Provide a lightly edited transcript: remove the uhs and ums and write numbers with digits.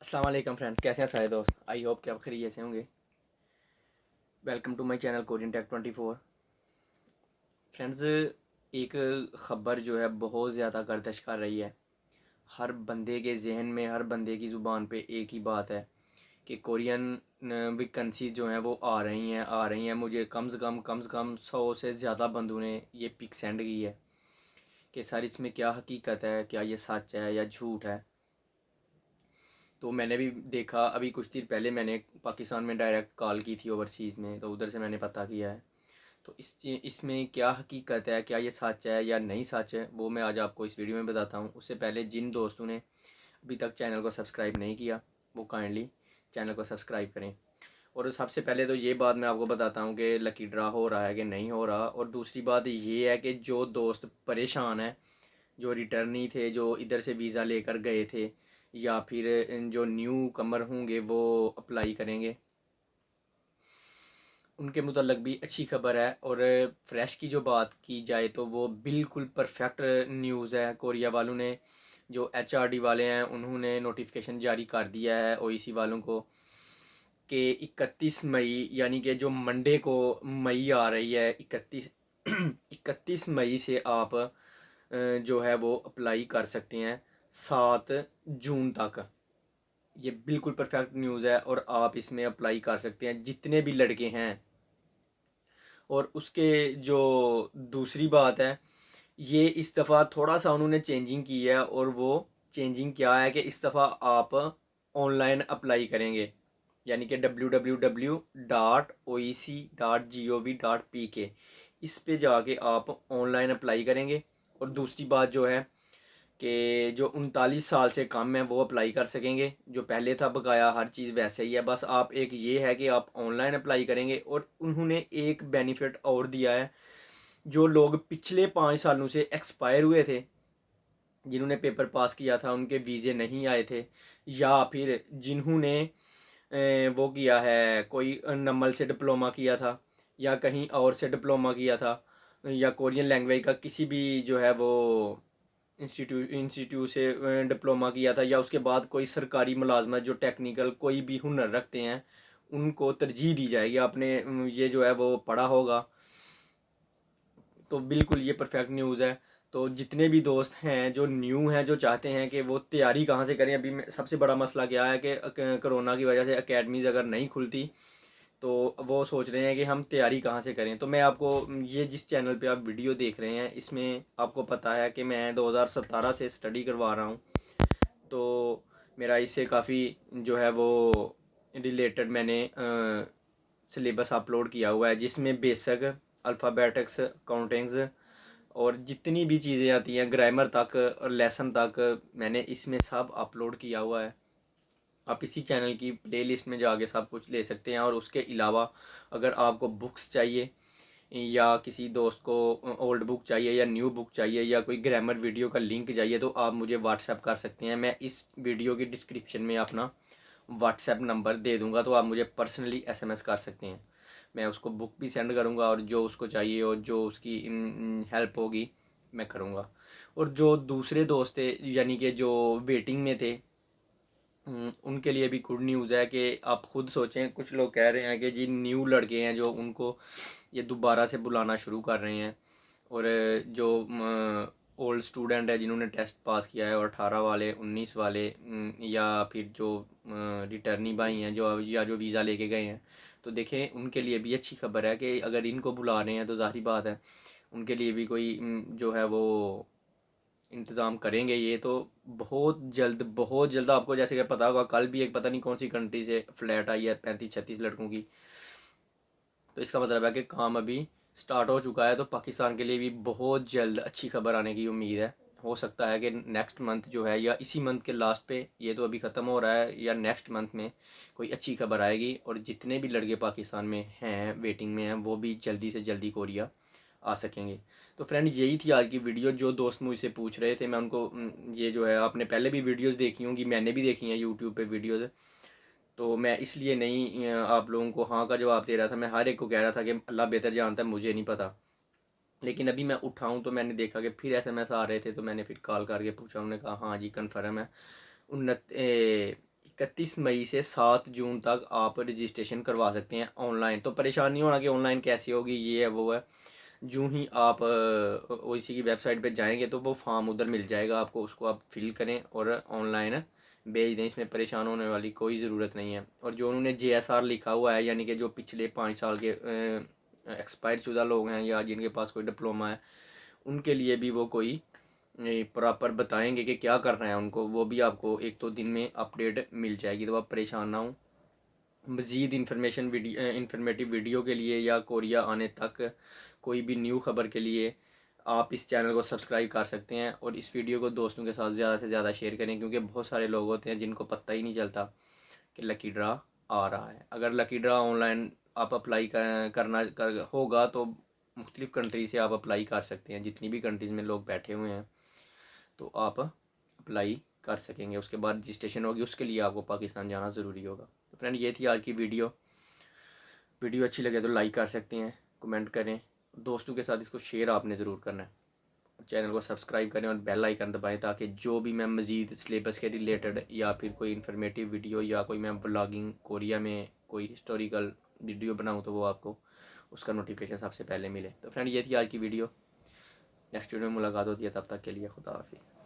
अस्सलाम वालेकुम फ्रेंड्स, कैसे हैं सारे दोस्त। आई होप कि आप खैरियत से होंगे। Welcome to my channel Korean tech 24। Friends, एक ख़बर जो है बहुत ज़्यादा गर्दिश कर रही है। हर बंदे के जहन में, हर बंदे की ज़ुबान पे एक ही बात है कि कोरियन वैकेंसी जो हैं वो आ रही हैं। मुझे कम से कम 100 से ज़्यादा बंदों ने ये पिक सेंड की है कि सर इसमें क्या हकीकत है, क्या ये सच है या झूठ है। तो मैंने भी देखा, अभी कुछ दिन पहले मैंने पाकिस्तान में डायरेक्ट कॉल की थी ओवरसीज़ में, तो उधर से मैंने पता किया है। तो इसमें क्या हकीकत है, क्या ये सच है या नहीं सच है, वो मैं आज आपको इस वीडियो में बताता हूँ। उससे पहले जिन दोस्तों ने अभी तक चैनल को सब्सक्राइब नहीं किया वो काइंडली चैनल को सब्सक्राइब करें। और सबसे पहले तो ये बात मैं आपको बताता हूँ कि लकी ड्रा हो रहा है कि नहीं हो रहा। और दूसरी बात ये है कि जो दोस्त परेशान है, जो रिटर्नी थे, जो इधर से वीज़ा लेकर गए थे, या फिर जो न्यू कमर होंगे वो अप्लाई करेंगे, उनके मुतल्लक भी अच्छी खबर है। और फ्रेश की जो बात की जाए तो वो बिल्कुल परफेक्ट न्यूज़ है। कोरिया वालों ने, जो एचआरडी वाले हैं, उन्होंने नोटिफिकेशन जारी कर दिया है ओईसी वालों को कि 31 मई, यानी कि जो मंडे को मई आ रही है, 31 मई से आप जो है वो अप्लाई कर सकते हैं 7 जून तक। ये बिल्कुल परफेक्ट न्यूज़ है और आप इसमें अप्लाई कर सकते हैं जितने भी लड़के हैं। और उसके जो दूसरी बात है, ये इस दफ़ा थोड़ा सा उन्होंने चेंजिंग की है। और वो चेंजिंग क्या है कि इस दफ़ा आप ऑनलाइन अप्लाई करेंगे, यानी कि www.oec.gov.pk, इस पे जाके आप ऑनलाइन अप्लाई करेंगे। और दूसरी बात जो है कि जो 39 साल से कम है वो अप्लाई कर सकेंगे। जो पहले था बकाया हर चीज़ वैसे ही है, बस आप एक ये है कि आप ऑनलाइन अप्लाई करेंगे। और उन्होंने एक बेनिफिट और दिया है, जो लोग पिछले 5 सालों से एक्सपायर हुए थे, जिन्होंने पेपर पास किया था, उनके वीज़े नहीं आए थे, या फिर जिन्होंने वो किया है, कोई नमल से डिप्लोमा किया था या कहीं और से डिप्लोमा किया था, या कोरियन लैंग्वेज का किसी भी जो है वो इंस्टीट्यूट से डिप्लोमा किया था, या उसके बाद कोई सरकारी मुलाजमत, जो टेक्निकल कोई भी हुनर रखते हैं, उनको तरजीह दी जाएगी। आपने ये जो है वो पढ़ा होगा। तो बिल्कुल ये परफेक्ट न्यूज़ है। तो जितने भी दोस्त हैं जो न्यू हैं, जो चाहते हैं कि वो तैयारी कहाँ से करें, अभी सबसे बड़ा मसला क्या है कि कोरोना की वजह से एकेडमीज़ अगर नहीं खुलती, तो वो सोच रहे हैं कि हम तैयारी कहाँ से करें। तो मैं आपको, ये जिस चैनल पे आप वीडियो देख रहे हैं, इसमें आपको पता है कि मैं 2017 से स्टडी करवा रहा हूँ। तो मेरा इससे काफ़ी जो है वो रिलेटेड मैंने सिलेबस अपलोड किया हुआ है, जिसमें बेसिक, अल्फ़ाबेटिक्स, काउंटिंग्स और जितनी भी चीज़ें आती हैं, ग्रामर तक और लेसन तक, मैंने इसमें सब अपलोड किया हुआ है। आप इसी चैनल की प्लेलिस्ट में जाके सब कुछ ले सकते हैं। और उसके अलावा अगर आपको बुक्स चाहिए, या किसी दोस्त को ओल्ड बुक चाहिए या न्यू बुक चाहिए, या कोई ग्रामर वीडियो का लिंक चाहिए, तो आप मुझे व्हाट्सएप कर सकते हैं। मैं इस वीडियो की डिस्क्रिप्शन में अपना व्हाट्सएप नंबर दे दूंगा, तो आप मुझे पर्सनली एसएमएस कर सकते हैं। मैं उसको बुक भी सेंड करूंगा, और जो उसको चाहिए और जो उसकी हेल्प होगी मैं करूंगा। और जो दूसरे दोस्त थे, यानी कि जो वेटिंग में थे, उनके लिए भी गुड न्यूज़ है कि आप खुद सोचें, कुछ लोग कह रहे हैं कि जी न्यू लड़के हैं जो, उनको ये दोबारा से बुलाना शुरू कर रहे हैं। और जो ओल्ड स्टूडेंट है जिन्होंने टेस्ट पास किया है, और 18 वाले, 19 वाले, या फिर जो रिटर्नी भाई हैं जो, या जो वीज़ा लेके गए हैं, तो देखें उनके लिए भी अच्छी खबर है कि अगर इनको बुला रहे हैं तो ज़ाहिर बात है उनके लिए भी कोई जो है वो इंतज़ाम करेंगे। ये तो बहुत जल्द आपको जैसे कि पता होगा, कल भी एक पता नहीं कौन सी कंट्री से फ़्लैट आई है 35-36 लड़कों की। तो इसका मतलब है कि काम अभी स्टार्ट हो चुका है। तो पाकिस्तान के लिए भी बहुत जल्द अच्छी खबर आने की उम्मीद है। हो सकता है कि नेक्स्ट मंथ जो है, या इसी मंथ के लास्ट पे, ये तो अभी ख़त्म हो रहा है, या नेक्स्ट मंथ में कोई अच्छी खबर आएगी। और जितने भी लड़के पाकिस्तान में हैं, वेटिंग में हैं, वो भी जल्दी से जल्दी कोरिया आ सकेंगे। तो फ्रेंड, यही थी आज की वीडियो। जो दोस्त मुझसे पूछ रहे थे, मैं उनको ये जो है, आपने पहले भी वीडियोस देखी होंगी, मैंने भी देखी हैं यूट्यूब पे वीडियोस, तो मैं इसलिए नहीं आप लोगों को हाँ का जवाब दे रहा था। मैं हर एक को कह रहा था कि अल्लाह बेहतर जानता है, मुझे नहीं पता। लेकिन अभी मैं उठाऊँ तो मैंने देखा कि फिर एसएमएस आ रहे थे, तो मैंने फिर कॉल करके पूछा। उन्होंने कहा हाँ जी कन्फर्म है, 29 31 मई से 7 जून तक आप रजिस्ट्रेशन करवा सकते हैं ऑनलाइन। तो परेशान नहीं होना कि ऑनलाइन कैसे होगी, ये है वो है। जूँ ही आप ओईसी की वेबसाइट पे जाएंगे तो वो फॉर्म उधर मिल जाएगा आपको, उसको आप फिल करें और ऑनलाइन भेज दें। इसमें परेशान होने वाली कोई ज़रूरत नहीं है। और जो उन्होंने JSR लिखा हुआ है, यानी कि जो पिछले 5 साल के एक्सपायर शुदा लोग हैं या जिनके पास कोई डिप्लोमा है, उनके लिए भी वो कोई प्रॉपर बताएंगे कि क्या करना है उनको। वो भी आपको 1-2 दिन में अपडेट मिल जाएगी, तो आप परेशान ना हो। मज़ीद इंफॉर्मेटिव वीडियो के लिए या कोरिया आने तक कोई भी न्यू खबर के लिए आप इस चैनल को सब्सक्राइब कर सकते हैं। और इस वीडियो को दोस्तों के साथ ज़्यादा से ज़्यादा शेयर करें, क्योंकि बहुत सारे लोग होते हैं जिनको पता ही नहीं चलता कि लकी ड्रा आ रहा है। अगर लकी ड्रा ऑनलाइन आप अप्लाई होगा तो मुख्तलिफ़ कंट्री से आप अप्लाई कर सकते हैं। जितनी भी कंट्रीज़ में लोग बैठे हुए हैं तो आप अप्लाई कर सकेंगे। उसके बाद रजिस्ट्रेशन होगी, उसके लिए आपको पाकिस्तान जाना ज़रूरी होगा। तो फ्रेंड, ये थी आज की वीडियो अच्छी लगे तो लाइक कर सकते हैं, कमेंट करें, दोस्तों के साथ इसको शेयर आपने ज़रूर करना है। चैनल को सब्सक्राइब करें और बेल आइकन दबाएं, ताकि जो भी मैं मज़ीद सिलेबस के रिलेटेड या फिर कोई इन्फॉर्मेटिव वीडियो या कोई मैं ब्लॉगिंग कोरिया में कोई हिस्टोरिकल वीडियो बनाऊं तो वो आपको उसका नोटिफिकेशन सबसे पहले मिले। तो फ्रेंड, ये थी आज की वीडियो। नेक्स्ट वीडियो में मुलाकात होती है, तब तक के लिए खुदा हाफिज़।